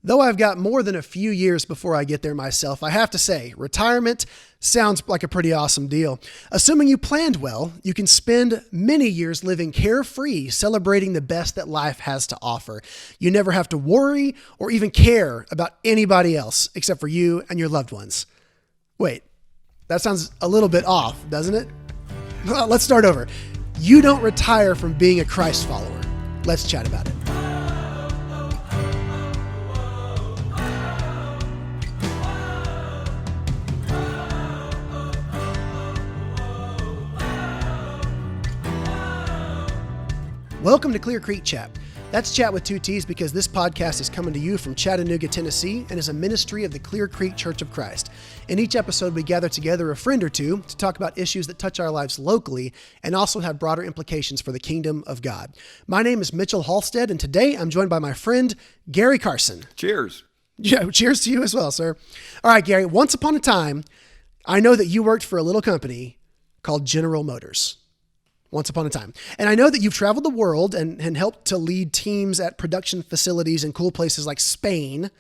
Though I've got more than a few years before I get there myself, I have to say, retirement sounds like a pretty awesome deal. Assuming you planned well, you can spend many years living carefree, celebrating the best that life has to offer. You never have to worry or even care about anybody else except for you and your loved ones. Wait, that sounds a little bit off, doesn't it? Well, let's start over. You don't retire from being a Christ follower. Let's chat about it. Welcome to Clear Creek Chat. That's Chat with two T's because this podcast is coming to you from Chattanooga, Tennessee, and is a ministry of the Clear Creek Church of Christ. In each episode, we gather together a friend or two to talk about issues that touch our lives locally and also have broader implications for the kingdom of God. My name is Mitchell Halstead, and today I'm joined by my friend, Gary Carson. Cheers. Yeah, cheers to you as well, sir. All right, Gary, once upon a time, I know that you worked for a little company called General Motors. Once upon a time. And I know that you've traveled the world and helped to lead teams at production facilities in cool places like Spain.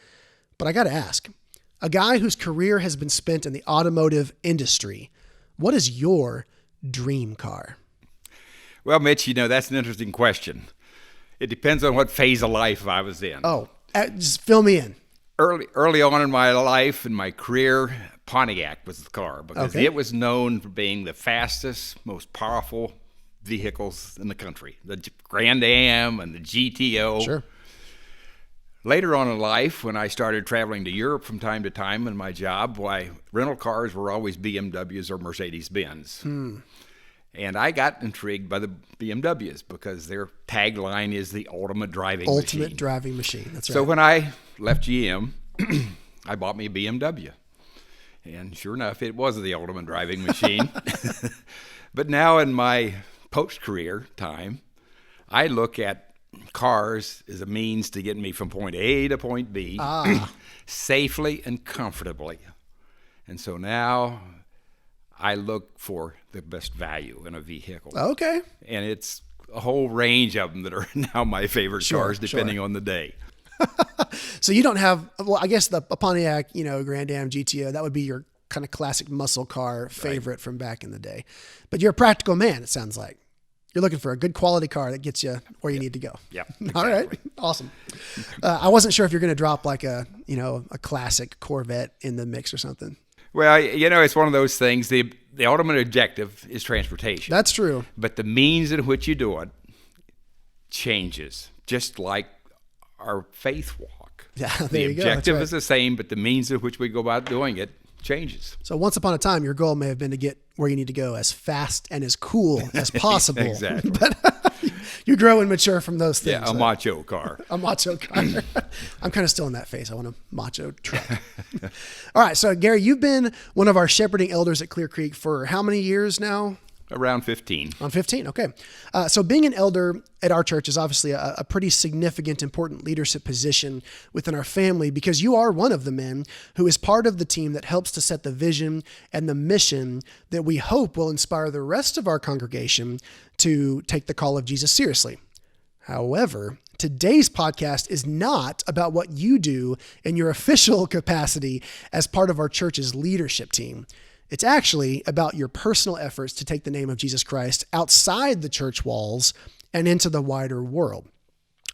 But I got to ask, a guy whose career has been spent in the automotive industry, what is your dream car? Well, Mitch, that's an interesting question. It depends on what phase of life I was in. Oh, just fill me in. Early on in my life and my career, Pontiac was the car because It was known for being the fastest, most powerful vehicles in the country, the Grand Am and the GTO. Sure. Later on in life, when I started traveling to Europe from time to time in my job, rental cars were always BMWs or Mercedes-Benz. And I got intrigued by the BMWs because their tagline is the ultimate driving machine. Ultimate driving machine, that's right. So when I left GM, I bought me a BMW. And sure enough, it was the ultimate driving machine. But now in my post-career time, I look at cars as a means to get me from point A to point B safely and comfortably. And so now I look for the best value in a vehicle. Okay. And it's a whole range of them that are now my favorite cars, depending on the day. So you don't have, well, I guess the Pontiac, Grand Am, GTO, that would be your kind of classic muscle car favorite from back in the day. But you're a practical man, it sounds like. You're looking for a good quality car that gets you where you need to go. Yeah. Exactly. All right. Awesome. I wasn't sure if you're going to drop like a classic Corvette in the mix or something. Well, it's one of those things. The ultimate objective is transportation. That's true. But the means in which you do it changes, just like our faith walk. Yeah, there you go. The objective is the same, but the means in which we go about doing it changes. So once upon a time, your goal may have been to get where you need to go as fast and as cool as possible. Exactly. But you grow and mature from those things. Yeah, a macho car. A macho car. I'm kind of still in that phase. I want a macho truck. All right. So Gary, you've been one of our shepherding elders at Clear Creek for how many years now? Around 15. On 15, okay. So being an elder at our church is obviously a pretty significant, important leadership position within our family because you are one of the men who is part of the team that helps to set the vision and the mission that we hope will inspire the rest of our congregation to take the call of Jesus seriously. However, today's podcast is not about what you do in your official capacity as part of our church's leadership team. It's actually about your personal efforts to take the name of Jesus Christ outside the church walls and into the wider world.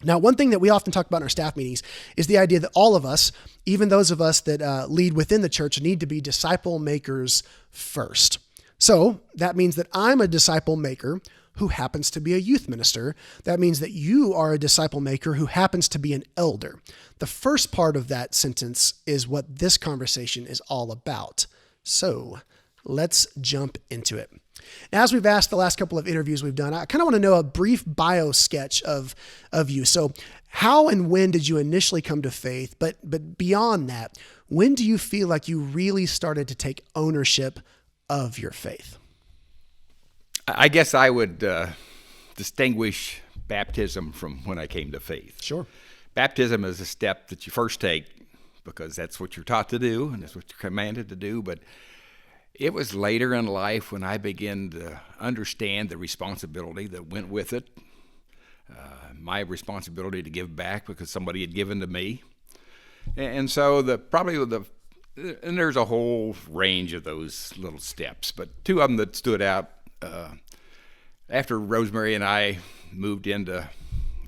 Now, one thing that we often talk about in our staff meetings is the idea that all of us, even those of us that lead within the church, need to be disciple makers first. So that means that I'm a disciple maker who happens to be a youth minister. That means that you are a disciple maker who happens to be an elder. The first part of that sentence is what this conversation is all about. So let's jump into it. Now, as we've asked the last couple of interviews we've done, I kind of want to know a brief bio sketch of you. So how and when did you initially come to faith? But beyond that, when do you feel like you really started to take ownership of your faith? I guess I would distinguish baptism from when I came to faith. Sure. Baptism is a step that you first take because that's what you're taught to do and that's what you're commanded to do. But it was later in life when I began to understand the responsibility that went with it, my responsibility to give back because somebody had given to me, And so and there's a whole range of those little steps, but two of them that stood out, after Rosemary and I moved into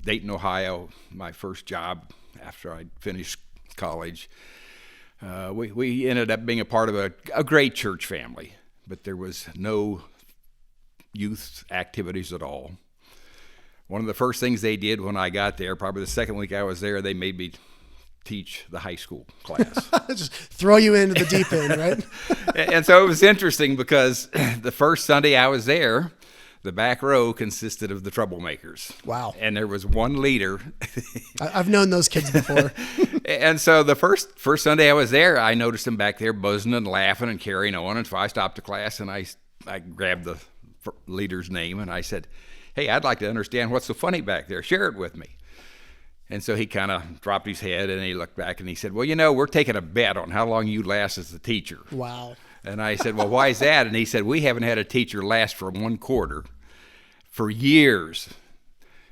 Dayton, Ohio, my first job after I'd finished college, we ended up being a part of a great church family, but there was no youth activities at all. One of the first things they did when I got there, probably the second week I was there, they made me teach the high school class. Just throw you into the deep end, right? And so it was interesting because the first Sunday I was there, the back row consisted of the troublemakers. Wow. And there was one leader. I've known those kids before. And so the first Sunday I was there, I noticed them back there buzzing and laughing and carrying on. And so I stopped the class and I grabbed the leader's name and I said, "Hey, I'd like to understand what's so funny back there. Share it with me." And so he kind of dropped his head and he looked back and he said, "Well, we're taking a bet on how long you last as a teacher." Wow. And I said, "Well, why is that?" And he said, "We haven't had a teacher last for one quarter for years."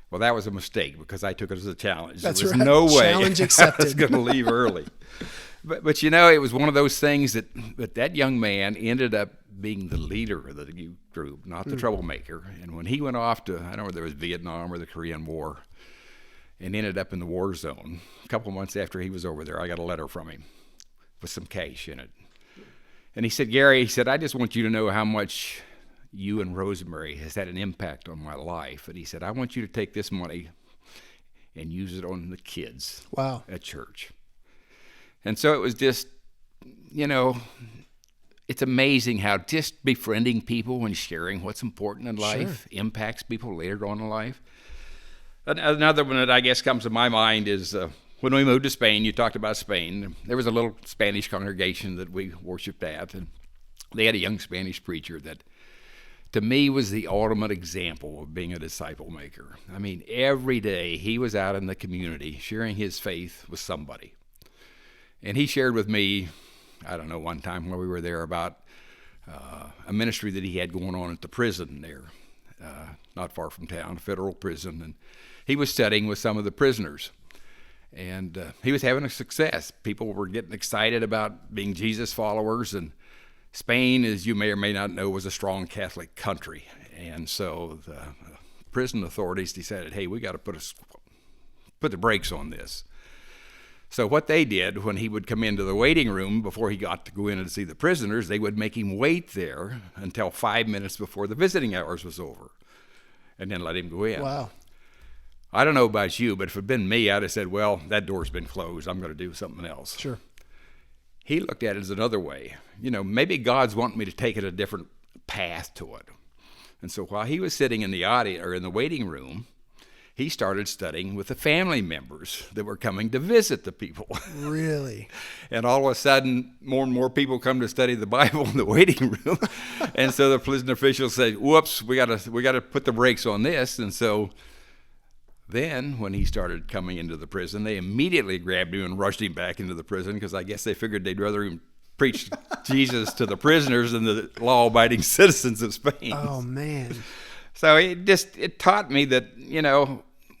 Well, that was a mistake because I took it as a challenge. That's there was right. no way Challenge accepted. I was going to leave early. But it was one of those things that young man ended up being the leader of the youth group, not the troublemaker. And when he went off to, I don't know whether it was Vietnam or the Korean War, and ended up in the war zone, a couple months after he was over there, I got a letter from him with some cash in it. And he said, "Gary," he said, "I just want you to know how much you and Rosemary has had an impact on my life." And he said, "I want you to take this money and use it on the kids Wow. at church." And so it was just, it's amazing how just befriending people and sharing what's important in life impacts people later on in life. Another one that I guess comes to my mind is when we moved to Spain. You talked about Spain. There was a little Spanish congregation that we worshiped at, and they had a young Spanish preacher that, to me, was the ultimate example of being a disciple maker. I mean, every day he was out in the community sharing his faith with somebody. And he shared with me, I don't know, one time when we were there about a ministry that he had going on at the prison there, not far from town, a federal prison. And he was studying with some of the prisoners. And he was having a success. People were getting excited about being Jesus followers. And Spain, as you may or may not know, was a strong Catholic country. And so the prison authorities decided, hey, we got to put the brakes on this. So what they did, when he would come into the waiting room before he got to go in and see the prisoners, they would make him wait there until 5 minutes before the visiting hours was over, and then let him go in. Wow. I don't know about you, but if it had been me, I'd have said, well, that door's been closed. I'm going to do something else. Sure. He looked at it as another way. Maybe God's wanting me to take it a different path to it. And so while he was sitting in the audience or in the waiting room, he started studying with the family members that were coming to visit the people. Really? And all of a sudden, more and more people come to study the Bible in the waiting room. And so the prison officials said, whoops, we got to put the brakes on this. And so then when he started coming into the prison, they immediately grabbed him and rushed him back into the prison because I guess they figured they'd rather him preach Jesus to the prisoners than the law-abiding citizens of Spain. Oh, man. So it taught me that,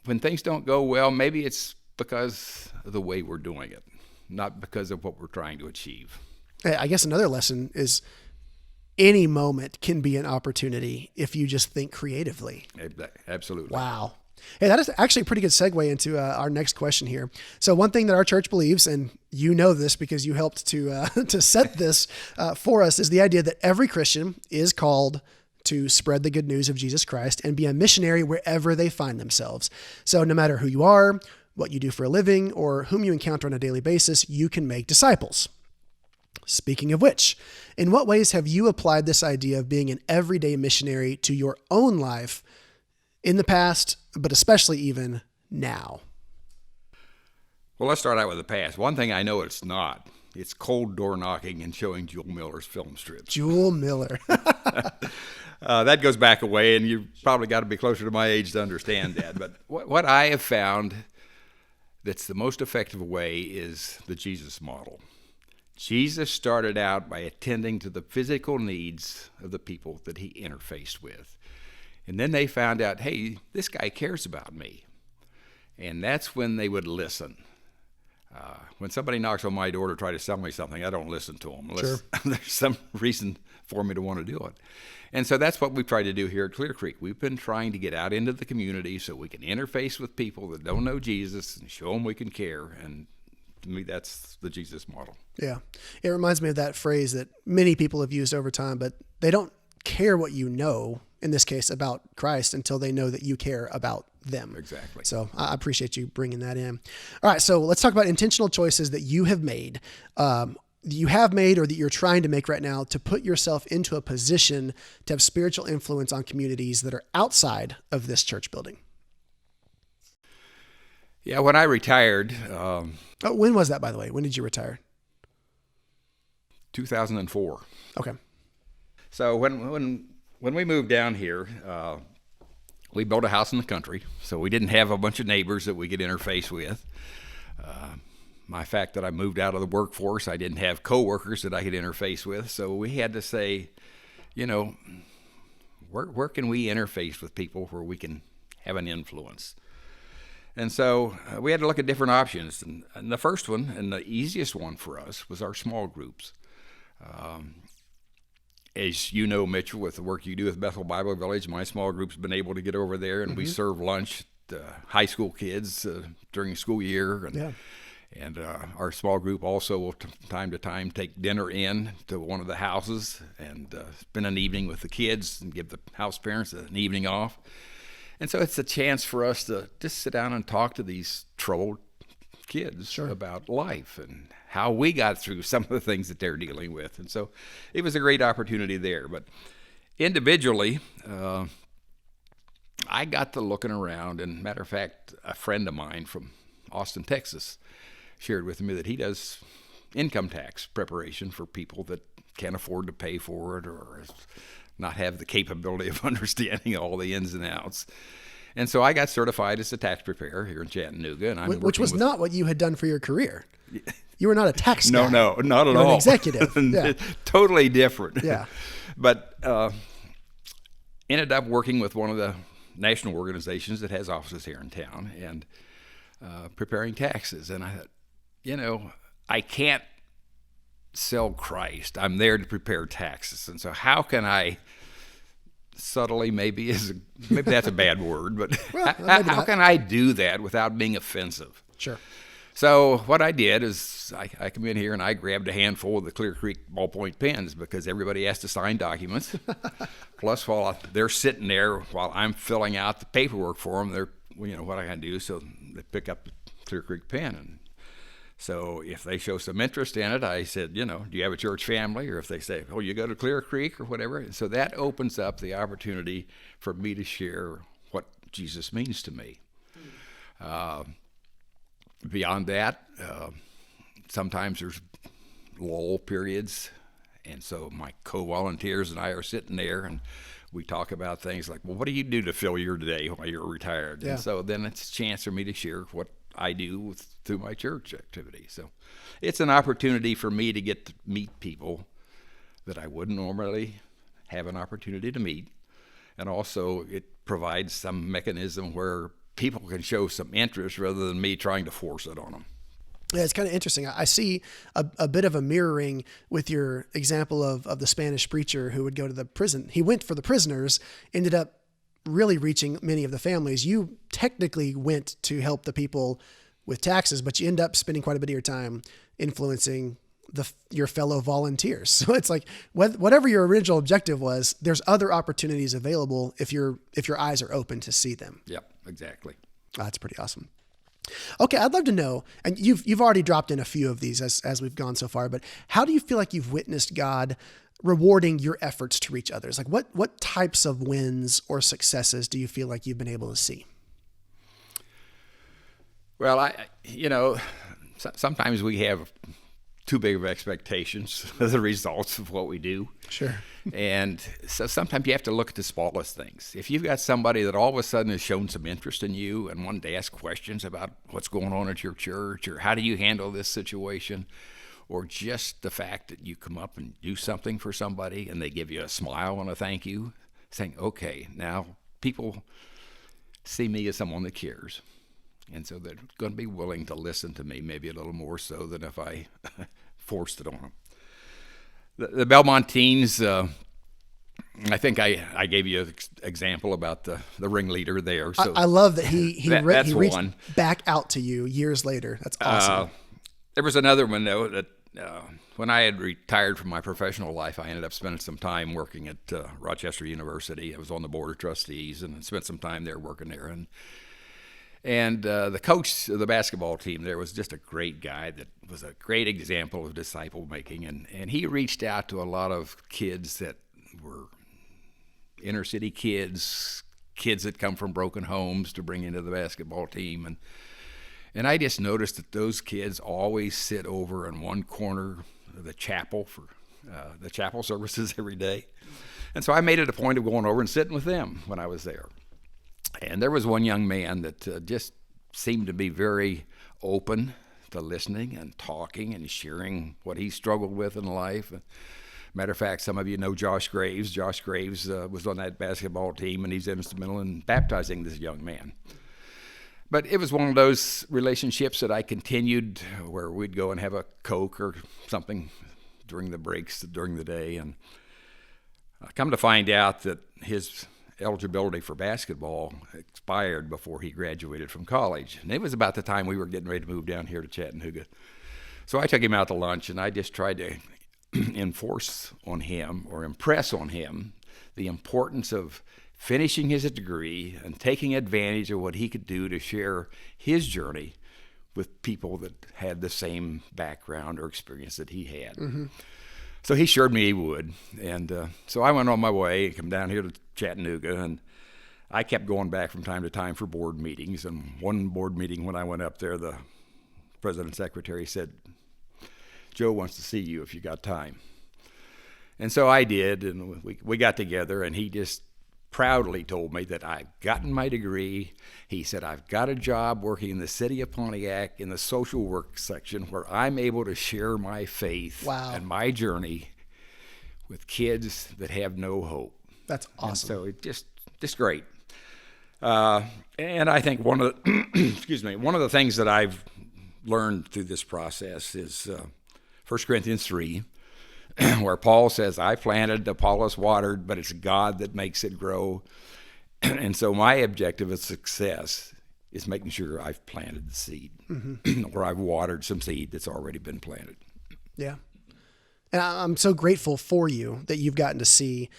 when things don't go well, maybe it's because of the way we're doing it, not because of what we're trying to achieve. I guess another lesson is any moment can be an opportunity if you just think creatively. Absolutely. Wow. Hey, that is actually a pretty good segue into our next question here. So one thing that our church believes, and you know this because you helped to set this for us, is the idea that every Christian is called to spread the good news of Jesus Christ and be a missionary wherever they find themselves. So no matter who you are, what you do for a living, or whom you encounter on a daily basis, you can make disciples. Speaking of which, in what ways have you applied this idea of being an everyday missionary to your own life in the past, but especially even now? Well, let's start out with the past. One thing I know it's not. It's cold door knocking and showing Jewel Miller's film strips. Jewel Miller. That goes back a way, and you've probably got to be closer to my age to understand that. But what I have found that's the most effective way is the Jesus model. Jesus started out by attending to the physical needs of the people that he interfaced with. And then they found out, hey, this guy cares about me. And that's when they would listen. When somebody knocks on my door to try to sell me something, I don't listen to them unless Sure. there's some reason for me to want to do it. And so that's what we've tried to do here at Clear Creek. We've been trying to get out into the community so we can interface with people that don't know Jesus and show them we can care. And to me, that's the Jesus model. Yeah. It reminds me of that phrase that many people have used over time, but they don't care what you know, in this case, about Christ until they know that you care about them. Exactly. So I appreciate you bringing that in. All right. So let's talk about intentional choices that you have made, or that you're trying to make right now to put yourself into a position to have spiritual influence on communities that are outside of this church building. Yeah, when I retired, When was that, by the way? When did you retire? 2004. Okay. So when we moved down here, we built a house in the country, so we didn't have a bunch of neighbors that we could interface with. My fact that I moved out of the workforce, I didn't have coworkers that I could interface with, so we had to say, where can we interface with people where we can have an influence? And so we had to look at different options, and the first one and the easiest one for us was our small groups. As you know, Mitchell, with the work you do with Bethel Bible Village, my small group's been able to get over there, and we serve lunch to high school kids during the school year. And our small group also will, time to time, take dinner in to one of the houses and spend an evening with the kids and give the house parents an evening off. And so it's a chance for us to just sit down and talk to these troubled kids about life and how we got through some of the things that they're dealing with. And so it was a great opportunity there. But individually, I got to looking around, and matter of fact, a friend of mine from Austin, Texas, shared with me that he does income tax preparation for people that can't afford to pay for it or not have the capability of understanding all the ins and outs. And so I got certified as a tax preparer here in Chattanooga, and Which was not what you had done for your career. You were not a tax guy. No, not at You're all. An executive. Yeah. Totally different. Yeah. But ended up working with one of the national organizations that has offices here in town and preparing taxes. And I thought, I can't sell Christ. I'm there to prepare taxes. And so how can I subtly, maybe that's a bad word, but how can I do that without being offensive? Sure. So what I did is I come in here and I grabbed a handful of the Clear Creek ballpoint pens because everybody has to sign documents. Plus, while they're sitting there while I'm filling out the paperwork for them, they're, what I can do, so they pick up the Clear Creek pen. And so if they show some interest in it, I said, do you have a church family? Or if they say, you go to Clear Creek or whatever. And so that opens up the opportunity for me to share what Jesus means to me. Beyond that, sometimes there's lull periods. And so my co-volunteers and I are sitting there and we talk about things like, what do you do to fill your day while you're retired? Yeah. And so then it's a chance for me to share what I do through my church activity. So it's an opportunity for me to get to meet people that I wouldn't normally have an opportunity to meet. And also it provides some mechanism where people can show some interest rather than me trying to force it on them. Yeah, it's kind of interesting. I see a bit of a mirroring with your example of the Spanish preacher who would go to the prison. He went for the prisoners, ended up really reaching many of the families. You technically went to help the people with taxes, but you end up spending quite a bit of your time influencing your fellow volunteers. So it's like whatever your original objective was, there's other opportunities available if your eyes are open to see them. Yep, exactly. That's pretty awesome. Okay, I'd love to know, and you've already dropped in a few of these as we've gone so far, but how do you feel like you've witnessed God rewarding your efforts to reach others? Like what types of wins or successes do you feel like you've been able to see? Well, sometimes we have too big of expectations of the results of what we do. Sure. And so sometimes you have to look at the smallest things. If you've got somebody that all of a sudden has shown some interest in you and wanted to ask questions about what's going on at your church or how do you handle this situation, or just the fact that you come up and do something for somebody and they give you a smile and a thank you, saying, okay, now people see me as someone that cares. And so they're going to be willing to listen to me, maybe a little more so than if I forced it on them. The Belmont teens, I think I gave you an example about the ringleader there. So I love that he reached one. back out to you years later. That's awesome. There was another one, though, that when I had retired from my professional life, I ended up spending some time working at Rochester University. I was on the board of trustees and spent some time there working there. And the coach of the basketball team there was just a great guy that was a great example of disciple making. And he reached out to a lot of kids that were inner city kids that come from broken homes to bring into the basketball team. And I just noticed that those kids always sit over in one corner of the chapel for the chapel services every day. And so I made it a point of going over and sitting with them when I was there. And there was one young man that just seemed to be very open to listening and talking and sharing what he struggled with in life. Matter of fact, some of you know Josh Graves. Josh Graves was on that basketball team, and he's instrumental in baptizing this young man. But it was one of those relationships that I continued where we'd go and have a Coke or something during the breaks during the day. And I come to find out that his eligibility for basketball expired before he graduated from college. And it was about the time we were getting ready to move down here to Chattanooga. So I took him out to lunch, and I just tried to impress on him the importance of finishing his degree and taking advantage of what he could do to share his journey with people that had the same background or experience that he had. Mm-hmm. So he assured me he would. And so I went on my way, come down here to Chattanooga, and I kept going back from time to time for board meetings. And one board meeting when I went up there, the president and secretary said, "Joe wants to see you if you got time." And so I did, and we got together, and he just proudly told me that I've gotten my degree. He said, "I've got a job working in the city of Pontiac in the social work section where I'm able to share my faith and my journey with kids that have no hope." That's awesome. And so it just great. And I think one of the things that I've learned through this process is 1 Corinthians 3, where Paul says, "I planted, Apollos watered, but it's God that makes it grow." And so my objective of success is making sure I've planted the seed, or I've watered some seed that's already been planted. Yeah. And I'm so grateful for you that you've gotten to see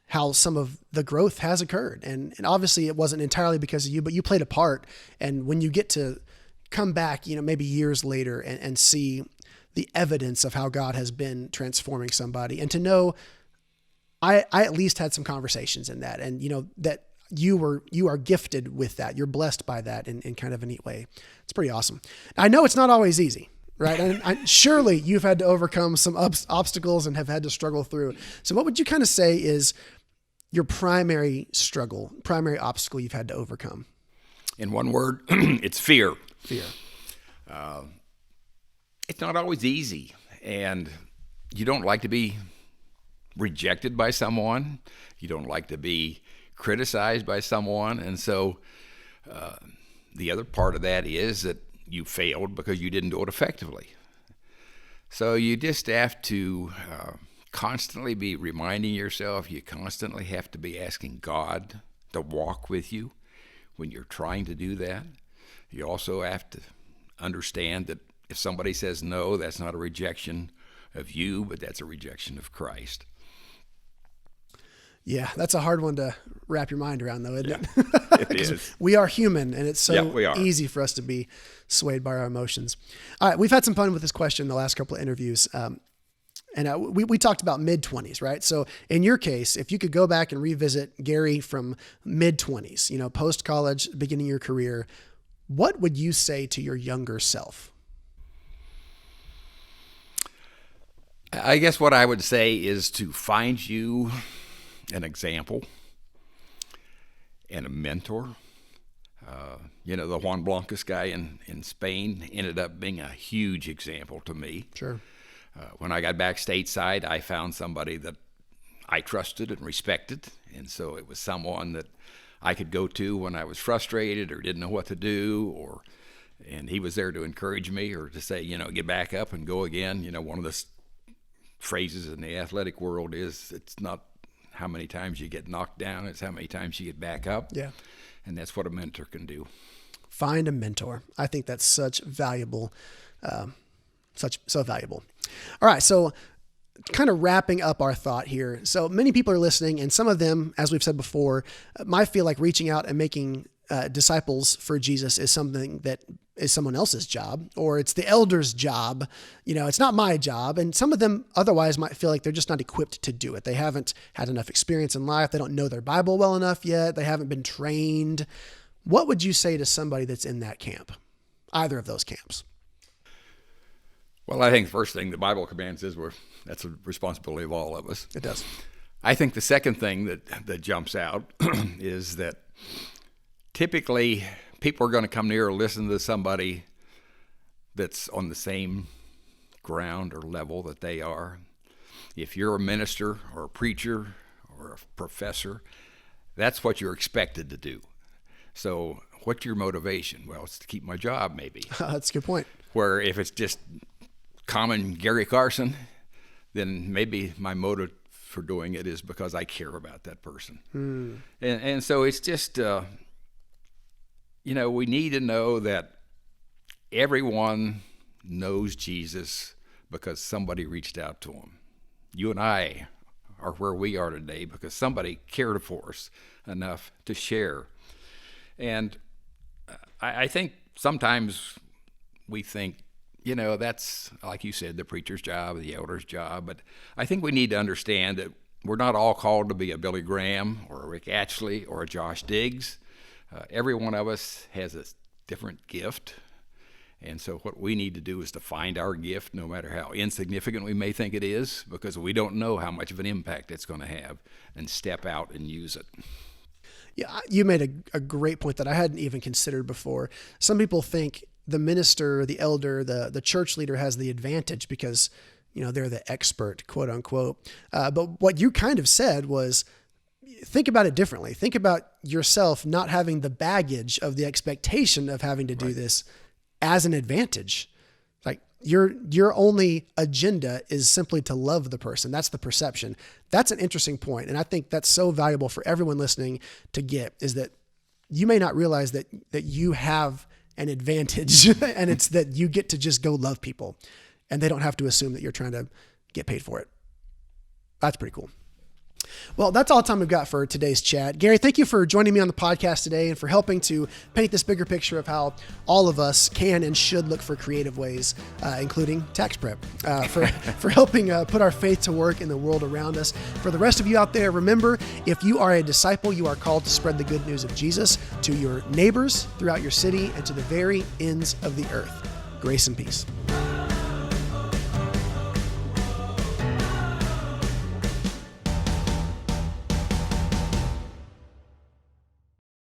how some of the growth has occurred. And obviously it wasn't entirely because of you, but you played a part. And when you get to come back, maybe years later and see the evidence of how God has been transforming somebody, and to know I at least had some conversations in that, and that you are gifted with that. You're blessed by that in kind of a neat way. It's pretty awesome. I know it's not always easy, right? And surely you've had to overcome some obstacles and have had to struggle through. So what would you kind of say is your primary obstacle you've had to overcome? In one word, it's fear. Fear. It's not always easy, and you don't like to be rejected by someone. You don't like to be criticized by someone, and so the other part of that is that you failed because you didn't do it effectively. So you just have to constantly be reminding yourself. You constantly have to be asking God to walk with you when you're trying to do that. You also have to understand that if somebody says no, that's not a rejection of you, but that's a rejection of Christ. Yeah, that's a hard one to wrap your mind around, though, isn't it? It is. We are human, and it's so easy for us to be swayed by our emotions. All right, we've had some fun with this question in the last couple of interviews. And we talked about mid-20s, right? So in your case, if you could go back and revisit Gary from mid-20s, post-college, beginning of your career, what would you say to your younger self? I guess what I would say is to find you an example and a mentor. The Juan Blancas guy in Spain ended up being a huge example to me. Sure. When I got back stateside, I found somebody that I trusted and respected, and so it was someone that I could go to when I was frustrated or didn't know what to do, and he was there to encourage me or to say, get back up and go again. One of the phrases in the athletic world is, it's not how many times you get knocked down, it's how many times you get back up. Yeah. And that's what a mentor can do. Find a mentor. I think that's so valuable. All right. So kind of wrapping up our thought here. So many people are listening, and some of them, as we've said before, might feel like reaching out and making disciples for Jesus is something that is someone else's job, or it's the elder's job. It's not my job. And some of them otherwise might feel like they're just not equipped to do it. They haven't had enough experience in life. They don't know their Bible well enough yet. They haven't been trained. What would you say to somebody that's in that camp, either of those camps? Well, I think the first thing the Bible commands is that's a responsibility of all of us. It does. I think the second thing that jumps out is that typically people are going to come near or listen to somebody that's on the same ground or level that they are. If you're a minister or a preacher or a professor, that's what you're expected to do. So what's your motivation? Well, it's to keep my job, maybe. That's a good point. Where if it's just common Gary Carson, then maybe my motive for doing it is because I care about that person. And so it's just, we need to know that everyone knows Jesus because somebody reached out to him. You and I are where we are today because somebody cared for us enough to share. And I think sometimes we think, that's, like you said, the preacher's job, the elder's job. But I think we need to understand that we're not all called to be a Billy Graham or a Rick Ashley or a Josh Diggs. Every one of us has a different gift. And so what we need to do is to find our gift, no matter how insignificant we may think it is, because we don't know how much of an impact it's going to have, and step out and use it. Yeah, you made a great point that I hadn't even considered before. Some people think the minister, the elder, the church leader has the advantage because, they're the expert, quote unquote. But what you kind of said was, think about it differently. Think about yourself not having the baggage of the expectation of having to do this as an advantage. Like your only agenda is simply to love the person. That's the perception. That's an interesting point. And I think that's so valuable for everyone listening to get, is that you may not realize that you have an advantage and it's that you get to just go love people and they don't have to assume that you're trying to get paid for it. That's pretty cool. Well, that's all the time we've got for today's chat. Gary, thank you for joining me on the podcast today and for helping to paint this bigger picture of how all of us can and should look for creative ways, including tax prep, for helping put our faith to work in the world around us. For the rest of you out there, remember, if you are a disciple, you are called to spread the good news of Jesus to your neighbors throughout your city and to the very ends of the earth. Grace and peace.